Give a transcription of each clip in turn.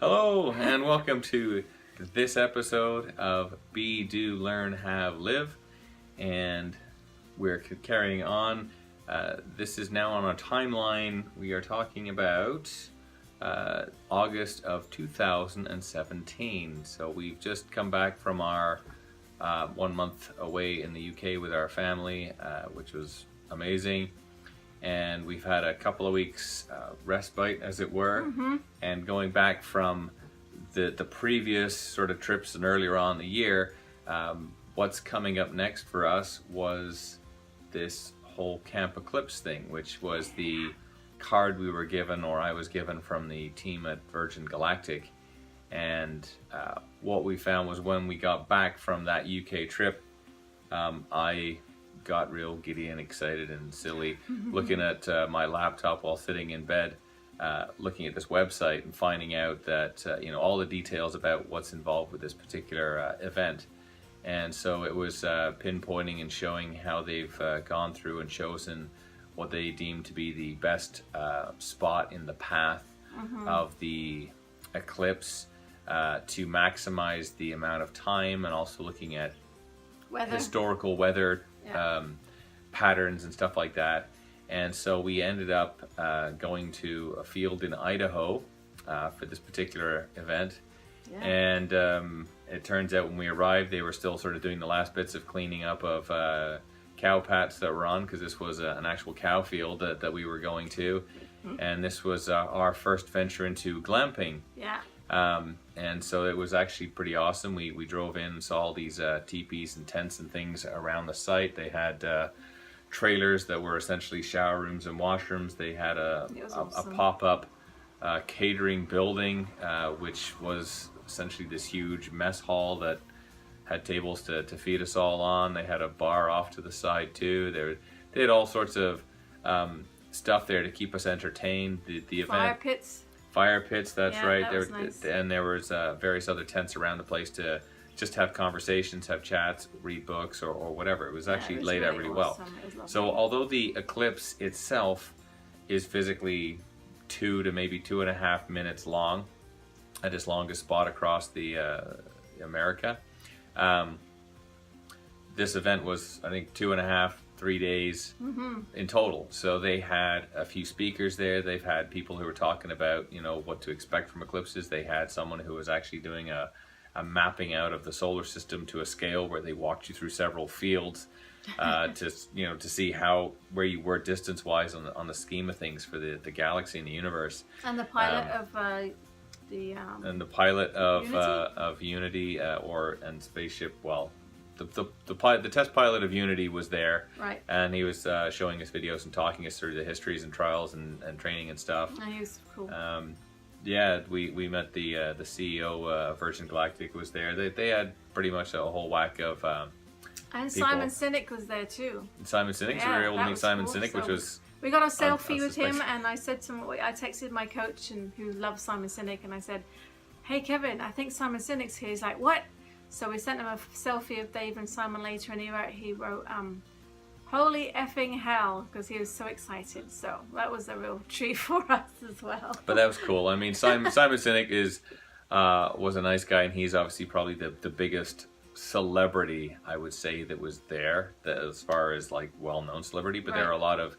Hello and welcome to this episode of Be, Do, Learn, Have, Live, and we're carrying on. This is now on a timeline. We are talking about August of 2017. So we've just come back from our 1 month away in the UK with our family, which was amazing. And we've had a couple of weeks respite, as it were, and going back from the previous sort of trips and earlier on in the year, what's coming up next for us was this whole Camp Eclipse thing, which was the card we were given, or I was given, from the team at Virgin Galactic. And what we found was when we got back from that UK trip, I got real giddy and excited and silly looking at my laptop while sitting in bed, looking at this website and finding out that all the details about what's involved with this particular event. And so it was pinpointing and showing how they've gone through and chosen what they deem to be the best spot in the path of the eclipse to maximize the amount of time, and also looking at historical weather patterns and stuff like that. And so we ended up going to a field in Idaho for this particular event. And it turns out when we arrived, they were still sort of doing the last bits of cleaning up of cow pats that were on, because this was an actual cow field that we were going to. And this was our first venture into glamping. And so it was actually pretty awesome. We drove in and saw all these teepees and tents and things around the site. They had trailers that were essentially shower rooms and washrooms. They had a pop-up catering building, which was essentially this huge mess hall that had tables to feed us all on. They had a bar off to the side too. They had all sorts of stuff there to keep us entertained. The event. Fire pits, that's right. That was nice. And there was various other tents around the place to just have conversations, have chats, read books, or whatever. It was actually laid out really well. So although the eclipse itself is physically 2 to maybe 2.5 minutes long at its longest spot across the America, this event was, I think, 2.5-3 days in total. So they had a few speakers there. They've had people who were talking about, what to expect from eclipses. They had someone who was actually doing a mapping out of the solar system to a scale where they walked you through several fields to see where you were distance-wise on the scheme of things for the galaxy and the universe. And the pilot of Unity and Spaceship. Well, the test pilot of Unity was there, right? And he was showing us videos and talking us through the histories and trials and training and stuff. And he was cool. We met the CEO of Virgin Galactic was there. They had pretty much a whole whack of and people. Simon Sinek was there too. Simon Sinek, so we were able to meet Simon Sinek, which was. We got a selfie with him, and I said to him, I texted my coach who loves Simon Sinek, and I said, "Hey Kevin, I think Simon Sinek's here." He's like, "What?" So we sent him a selfie of Dave and Simon later, and he wrote "Holy effing hell," because he was so excited. So that was a real treat for us as well. But that was cool. I mean, Simon Sinek was a nice guy, and he's obviously probably the biggest celebrity, I would say, that was there, as far as like well-known celebrity. But there are a lot of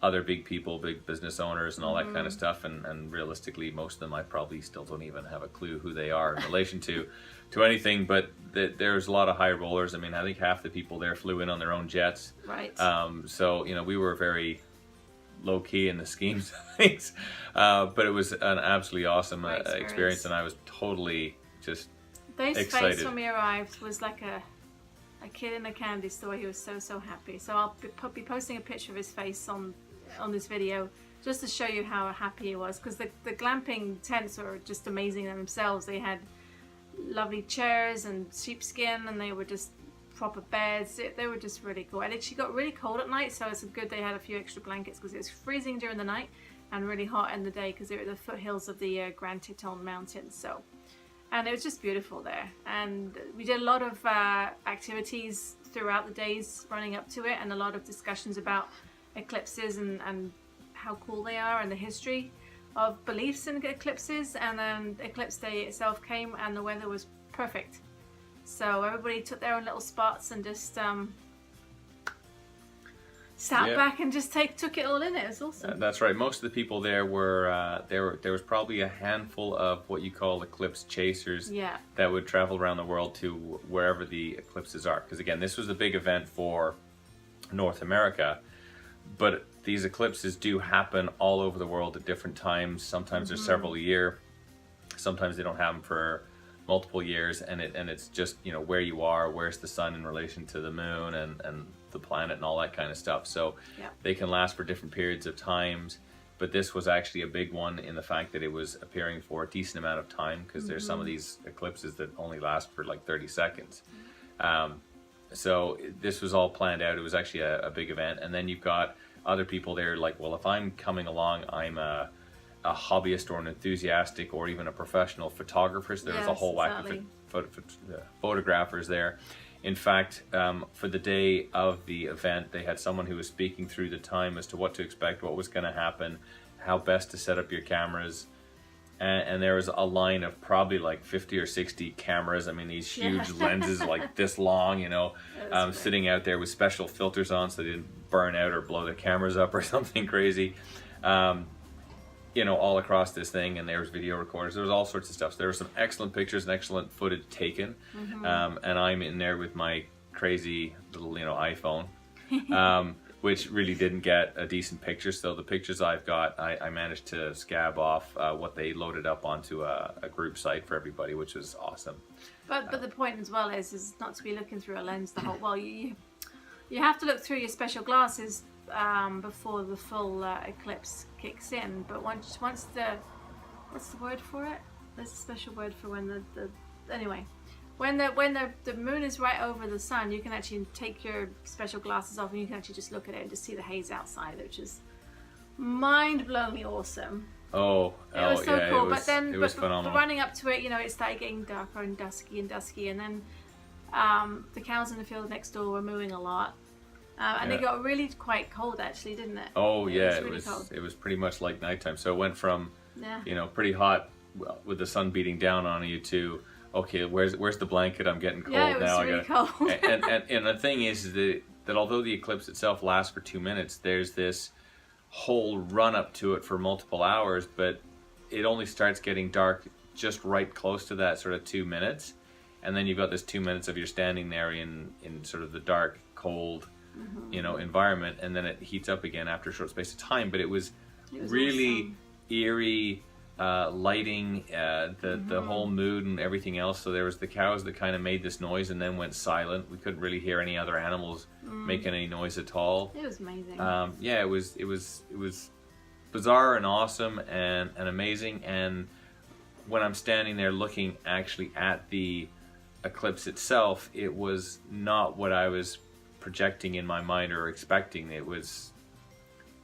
other big people, big business owners and all that kind of stuff, and realistically most of them I probably still don't even have a clue who they are in relation to anything. But there's a lot of high rollers. I mean, I think half the people there flew in on their own jets, right? So we were very low-key in the schemes of things, but it was an absolutely awesome experience, and I was totally just Dave's excited. face when we arrived was like a kid in a candy store. He was so happy. So I'll be posting a picture of his face on this video, just to show you how happy he was, because the glamping tents are just amazing in themselves. They had lovely chairs and sheepskin, and they were just proper beds. They were just really cool. And she got really cold at night, so it's good they had a few extra blankets, because it was freezing during the night and really hot in the day, because they were at the foothills of the Grand Teton Mountains. And it was just beautiful there. And we did a lot of activities throughout the days running up to it, and a lot of discussions about eclipses and how cool they are and the history. of beliefs in eclipses, and then eclipse day itself came and the weather was perfect. So everybody took their own little spots and just sat back and just took it all in. It was awesome. That's right. Most of the people there were there was probably a handful of what you call eclipse chasers that would travel around the world to wherever the eclipses are. Because again, this was a big event for North America, but these eclipses do happen all over the world at different times. Sometimes there's several a year. Sometimes they don't happen for multiple years, and it's just, you know, where you are, where's the sun in relation to the moon and the planet and all that kind of stuff. So they can last for different periods of times, but this was actually a big one in the fact that it was appearing for a decent amount of time, because there's some of these eclipses that only last for like 30 seconds. So this was all planned out. It was actually a big event. And then you've got other people there like, well, if I'm coming along, I'm a hobbyist or an enthusiastic or even a professional photographer. So there was a whole whack of photographers there. In fact, for the day of the event, they had someone who was speaking through the time as to what to expect, what was going to happen, how best to set up your cameras. And there was a line of probably like 50 or 60 cameras. I mean, these huge lenses like this long, you know, sitting out there with special filters on so they didn't burn out or blow their cameras up or something crazy. You know, all across this thing, and there was video recorders. There was all sorts of stuff. So there were some excellent pictures and excellent footage taken. And I'm in there with my crazy little, you know, iPhone, which really didn't get a decent picture. So the pictures I've got, I managed to scab off what they loaded up onto a group site for everybody, which was awesome. But the point as well is not to be looking through a lens the whole. Well, you have to look through your special glasses before the full eclipse kicks in. But once the, what's the word for it? There's a special word for when the anyway. When the moon is right over the sun, you can actually take your special glasses off and you can actually just look at it and just see the haze outside, which is mind-blowingly awesome. It was so cool. But running up to it, you know, it started getting darker and dusky, and then the cows in the field next door were mooing a lot. And it got really quite cold, actually, didn't it? It was pretty much like nighttime. So it went from, you know, pretty hot with the sun beating down on you to, okay, where's the blanket? I'm getting cold now. It was really cold. and the thing is that although the eclipse itself lasts for 2 minutes, there's this whole run up to it for multiple hours, but it only starts getting dark just right close to that sort of 2 minutes. And then you've got this 2 minutes of you're standing there in sort of the dark, cold, you know, environment, and then it heats up again after a short space of time. But it was really awesome. Eerie lighting, the whole mood and everything else. So there was the cows that kind of made this noise and then went silent. We couldn't really hear any other animals making any noise at all. It was amazing. It was bizarre and awesome and amazing. And when I'm standing there looking actually at the eclipse itself, it was not what I was projecting in my mind or expecting. It was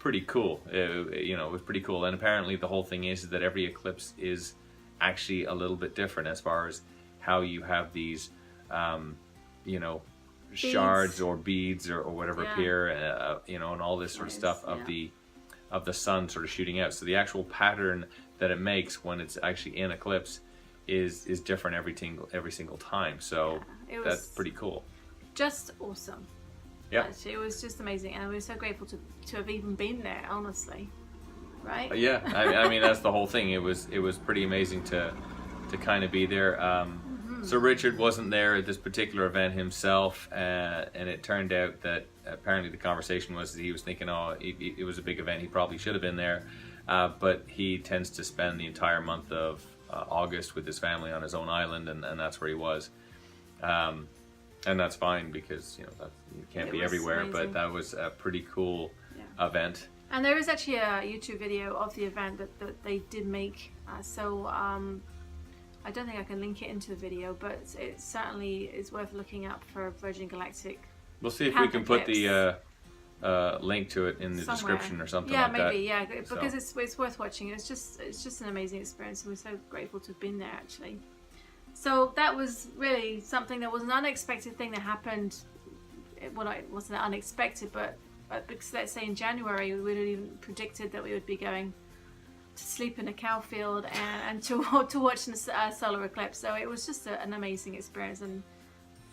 pretty cool. It was pretty cool. And apparently the whole thing is that every eclipse is actually a little bit different as far as how you have these you know, shards or beads or whatever appear, you know, and all this sort of stuff of the sun sort of shooting out. So the actual pattern that it makes when it's actually in eclipse is different every single time. So that's pretty cool. Just awesome. Yeah, it was just amazing, and we were so grateful to have even been there. Honestly, right? I mean that's the whole thing. It was pretty amazing to kind of be there. So Richard wasn't there at this particular event himself, and it turned out that apparently the conversation was that he was thinking, it was a big event. He probably should have been there, but he tends to spend the entire month of August with his family on his own island, and that's where he was. And that's fine because, you know, you can't be everywhere, amazing. But that was a pretty cool event. And there is actually a YouTube video of the event that they did make. I don't think I can link it into the video, but it certainly is worth looking up for Virgin Galactic. We'll see if we can put the link to it in the description or something like that. Yeah, maybe, because it's worth watching. It's just an amazing experience, and we're so grateful to have been there, actually. So that was really something that was an unexpected thing that happened. Well, it wasn't unexpected, but because let's say in January we would have even predicted that we would be going sleep in a cow field and to watch a solar eclipse. So it was just an amazing experience. And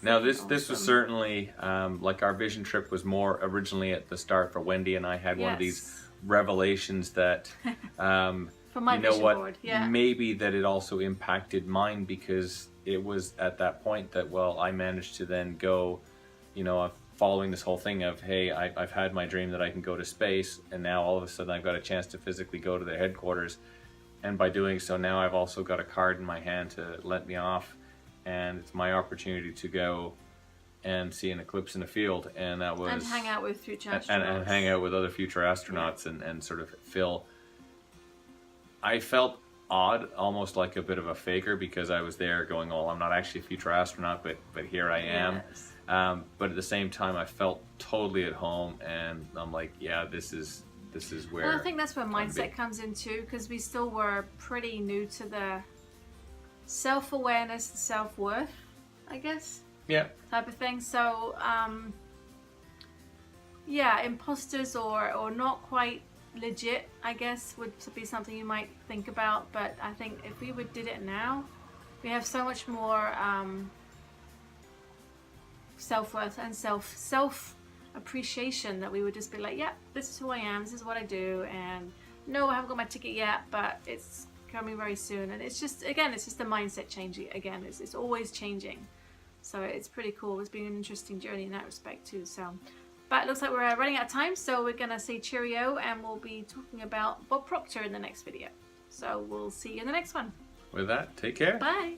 now this was certainly like our vision trip was more originally at the start for Wendy and I had one of these revelations that from my you know vision what board, yeah. maybe that it also impacted mine, because it was at that point that, well, I managed to then go, you know, following this whole thing of, hey, I've had my dream that I can go to space, and now all of a sudden I've got a chance to physically go to their headquarters, and by doing so now I've also got a card in my hand to let me off, and it's my opportunity to go and see an eclipse in the field, and that was... And hang out with future astronauts. And hang out with other future astronauts, and sort of feel... I felt odd, almost like a bit of a faker, because I was there going, oh, I'm not actually a future astronaut, but here I am. Yes. But at the same time, I felt totally at home, and I'm like, yeah, this is where... Well, I think that's where mindset comes in too, because we still were pretty new to the self-awareness and self-worth, I guess. Yeah. Type of thing. So, yeah, imposters or not quite legit, I guess, would be something you might think about. But I think if we did it now, we have so much more self-worth and self appreciation that we would just be like, yeah, this is who I am, this is what I do, and no, I haven't got my ticket yet, but it's coming very soon. And it's just, again, it's just a mindset changing. Again, it's always changing. So it's pretty cool. It's been an interesting journey in that respect too. So, but it looks like we're running out of time, so we're gonna say cheerio, and we'll be talking about Bob Proctor in the next video. So we'll see you in the next one. With that, take care. Bye.